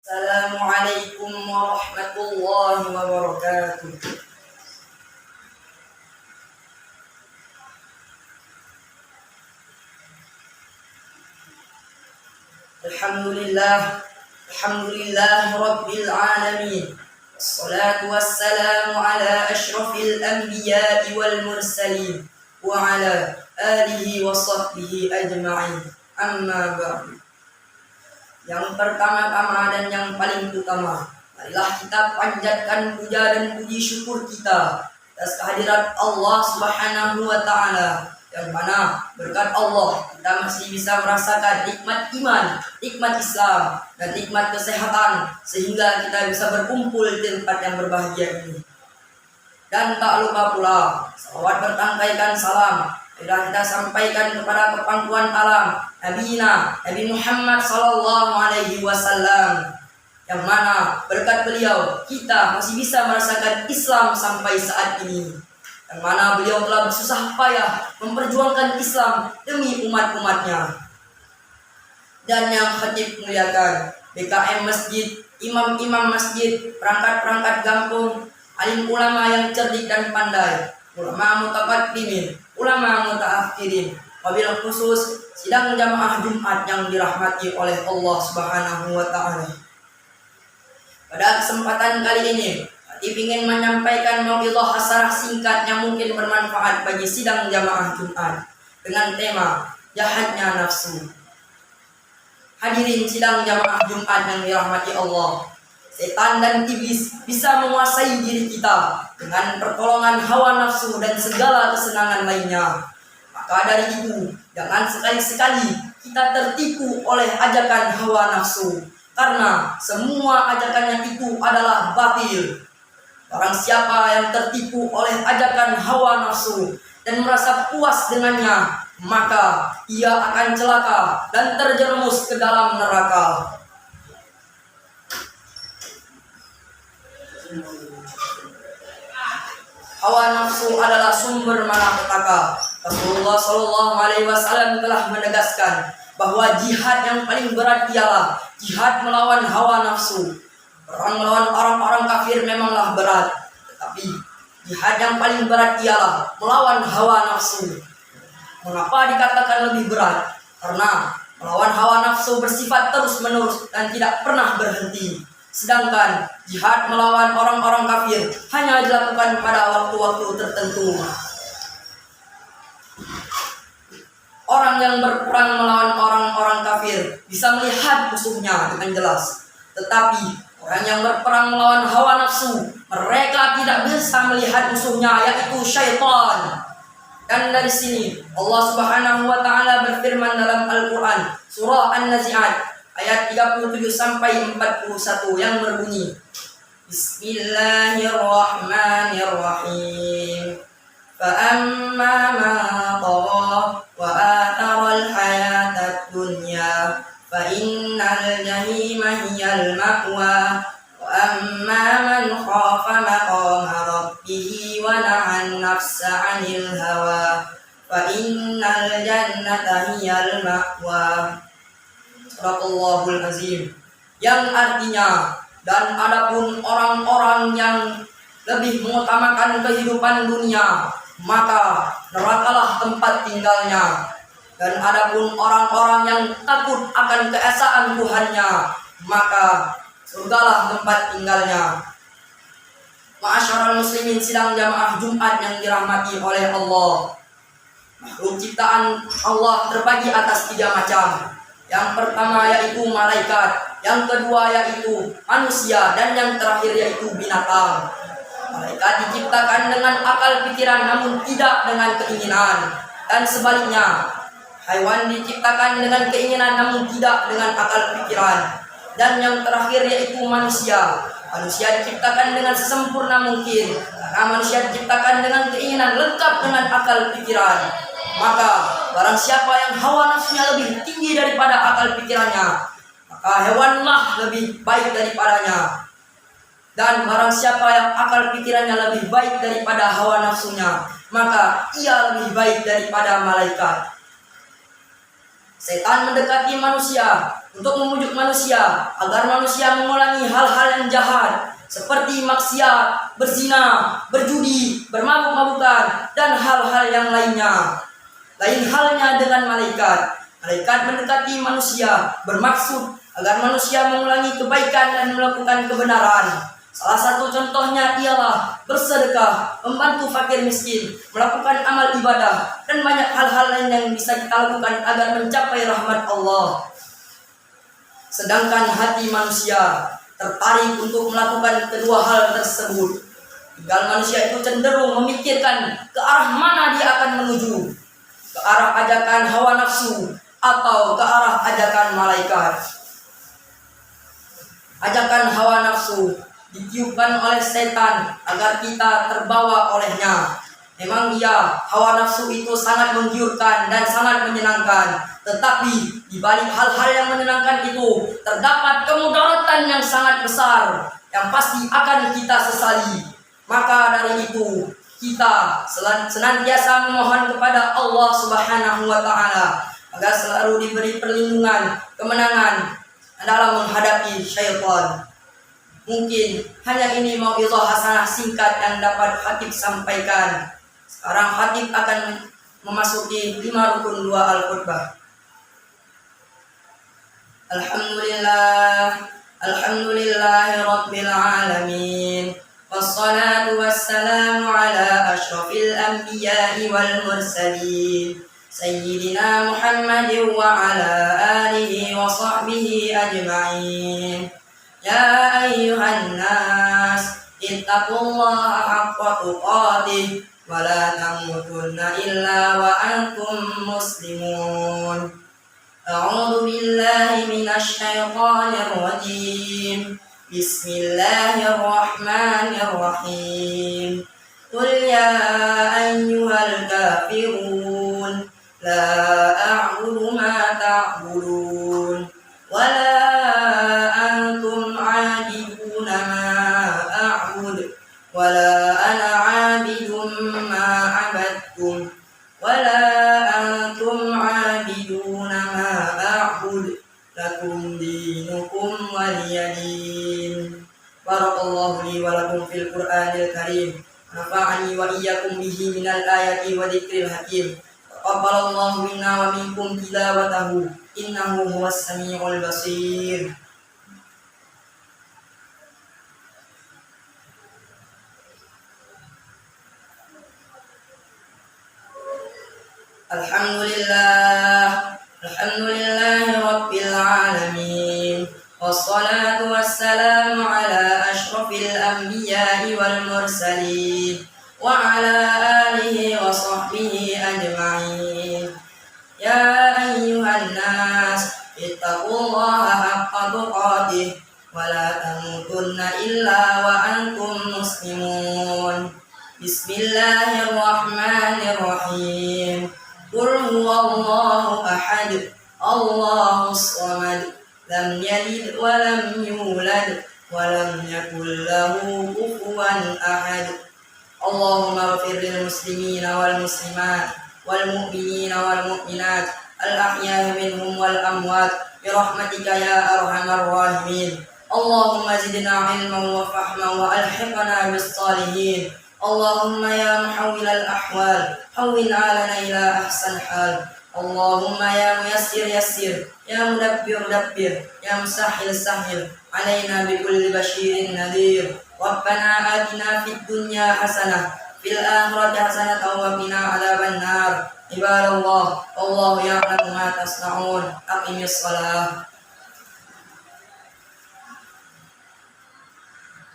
Assalamualaikum warahmatullahi wabarakatuh. Alhamdulillah rabbil alamin. Wassalatu wassalamu ala asyrafil anbiya'i wal mursalin wa ala alihi wa sahbihi ajma'in. Amma ba'du. Yang pertama-tama dan yang paling utama, marilah kita panjatkan puja dan puji syukur kita atas kehadirat Allah Subhanahu wa taala, yang mana berkat Allah kita masih bisa merasakan nikmat iman, nikmat Islam, dan nikmat kesehatan, sehingga kita bisa berkumpul di tempat yang berbahagia ini. Dan tak lupa pula salawat bertangkaikan salam bila kita sampaikan kepada kepangkuan alam Nabi Muhammad sallallahu alaihi wasallam, yang mana berkat beliau kita masih bisa merasakan Islam sampai saat ini, yang mana beliau telah bersusah payah memperjuangkan Islam demi umat-umatnya. Dan yang khatib muliakan, BKM masjid, imam-imam masjid, perangkat-perangkat kampung, alim ulama yang cerdik dan pandai, ulama mutaqaddimin, ulama mutaakhirin, wabil khusus sidang jamaah Jumat yang dirahmati oleh Allah Subhanahu wa taala. Pada kesempatan kali ini, Khatib ingin menyampaikan mau'izah hasanah singkat yang mungkin bermanfaat bagi sidang jamaah Jumat dengan tema jahatnya nafsu. Hadirin sidang jamaah Jumat yang dirahmati Allah, setan dan iblis bisa menguasai diri kita dengan pertolongan hawa nafsu dan segala kesenangan lainnya. Maka dari itu, jangan sekali-sekali kita tertipu oleh ajakan hawa nafsu, karena semua ajakannya itu adalah batil. Barang siapa yang tertipu oleh ajakan hawa nafsu dan merasa puas dengannya, maka ia akan celaka dan terjerumus ke dalam neraka. Hawa nafsu adalah sumber malapetaka. Rasulullah Shallallahu Alaihi Wasallam telah menegaskan bahwa jihad yang paling berat ialah jihad melawan hawa nafsu. Perang melawan orang-orang kafir memanglah berat, tetapi jihad yang paling berat ialah melawan hawa nafsu. Mengapa dikatakan lebih berat? Karena melawan hawa nafsu bersifat terus-menerus dan tidak pernah berhenti. Sedangkan jihad melawan orang-orang kafir hanya dilakukan pada waktu-waktu tertentu. Orang yang berperang melawan orang-orang kafir bisa melihat musuhnya dengan jelas. Tetapi orang yang berperang melawan hawa nafsu, mereka tidak bisa melihat musuhnya, yaitu syaitan. Dan dari sini Allah Subhanahu wa taala berfirman dalam Al-Qur'an surah An-Nazi'at ayat 37 sampai 41 yang berbunyi, Bismillahirrahmanirrahim. Fa'amma man tagha wa athara al-hayata ad-dunya fa innal jahima hiyal ma'wa wa amma man khafa maqama rabbih wa nahan nafsa 'anil hawa fa innal jannata hiyal ma'wa. Sadaqallahul azim. Yang artinya, dan adapun orang-orang yang lebih mengutamakan kehidupan dunia, maka nerakalah tempat tinggalnya. Dan adapun orang-orang yang takut akan keesaan Tuhannya, maka surgalah tempat tinggalnya. Ma'asyiral muslimin sidang jamaah Jumat yang dirahmati oleh Allah, makhluk ciptaan Allah terbagi atas 3 macam. Yang pertama yaitu malaikat, yang kedua yaitu manusia, dan yang terakhir yaitu binatang. Malaikat diciptakan dengan akal pikiran namun tidak dengan keinginan, dan sebaliknya hewan diciptakan dengan keinginan namun tidak dengan akal pikiran. Dan yang terakhir yaitu manusia. Manusia diciptakan dengan sesempurna mungkin, karena manusia diciptakan dengan keinginan lengkap dengan akal pikiran. Maka barang siapa yang hawa nafsunya lebih tinggi daripada akal pikirannya, maka hewanlah lebih baik daripadanya. Dan barang siapa yang akal pikirannya lebih baik daripada hawa nafsunya, maka ia lebih baik daripada malaikat. Setan mendekati manusia untuk memujuk manusia agar manusia mengulangi hal-hal yang jahat seperti maksiat, berzina, berjudi, bermabuk-mabukan, dan hal-hal yang lainnya. Lain halnya dengan malaikat. Malaikat mendekati manusia bermaksud agar manusia mengulangi kebaikan dan melakukan kebenaran. Salah satu contohnya ialah bersedekah, membantu fakir miskin, melakukan amal ibadah, dan banyak hal-hal lain yang bisa kita lakukan agar mencapai rahmat Allah. Sedangkan hati manusia tertarik untuk melakukan kedua hal tersebut. Tinggal manusia itu cenderung memikirkan ke arah mana dia akan menuju, ke arah ajakan hawa nafsu atau ke arah ajakan malaikat. Ajakan hawa nafsu ditiupkan oleh setan agar kita terbawa olehnya. Memang hawa nafsu itu sangat menggiurkan dan sangat menyenangkan. Tetapi di balik hal-hal yang menyenangkan itu terdapat kemudaratan yang sangat besar yang pasti akan kita sesali. Maka dari itu kita senantiasa memohon kepada Allah Subhanahu wa taala agar selalu diberi perlindungan, kemenangan dalam menghadapi syaitan. Mungkin hanya ini mau'izah hasanah singkat yang dapat khatib sampaikan. Sekarang khatib akan memasuki 5 rukun 2 al-khutbah. Alhamdulillahi rabbil alamin. Wassalatu wassalamu ala ashrafil anbiya'i wal mursalin. Sayyidina Muhammadin wa ala alihi wa sahbihi ajma'in. Ya ayyuhan nas, ittaqullaha haqqa tuqatih wa la tamutunna illa wa antum muslimun. A'udzu billahi minasy syaithanir rajim. Bismillahirrahmanirrahim. Qul ya ayyuhal kafirun la a'budu ma ta'budun wa la antum 'abiduna ma a'bud wa la ana 'abidun ma 'abadtum wa la antum 'abiduna ma a'bud lakum dinukum waliyadin. Barakallahu li wa lakum fil Qur'anil Karim. Nafa'ani wa iyyakum bihi minal ayati wa dzikril hakim. Taqabbalallahu minna wa minkum tilawatahu innahu huwas samiul basir. Alhamdulillahi rabbil alamin. Wassalatu wassalamu ala ashrafil anbiya'i wal mursalin wa ala alihi wa sahbihi ajma'in. Ya ayyuhan nas, ittaqullaha haqqa tuqatih wa la tamutunna illa wa antum muslimun. Bismillahirrahmanirrahim. Qul huwallahu ahad, Allahus samad, lam yalid wa lam yulad wa lam yakul lahu kufuwan ahad. Allahumma ighfir lil muslimina wal muslimat wal mu'minina wal mu'minat al ahya'i minhum wal amwat bi rahmatika ya arhamar rahimin. Allahumma zidna ilman wa fahman wa alhiqna bis salihin. Allahumma ya muhawwilal ahwal hawwin 'alana ila ahsan hal. Allahumma ya muyassir yassir, ya mudabbir dabbir, ya musahhil sahhil 'alaina bi kulli basyirin nadhir. Rabbana atina fid dunya hasanah fil akhirati hasanatan wa qina 'adzaban nar. Ibadallah, wallahu ya'lamu ma tasna'un. Aqimis shalah.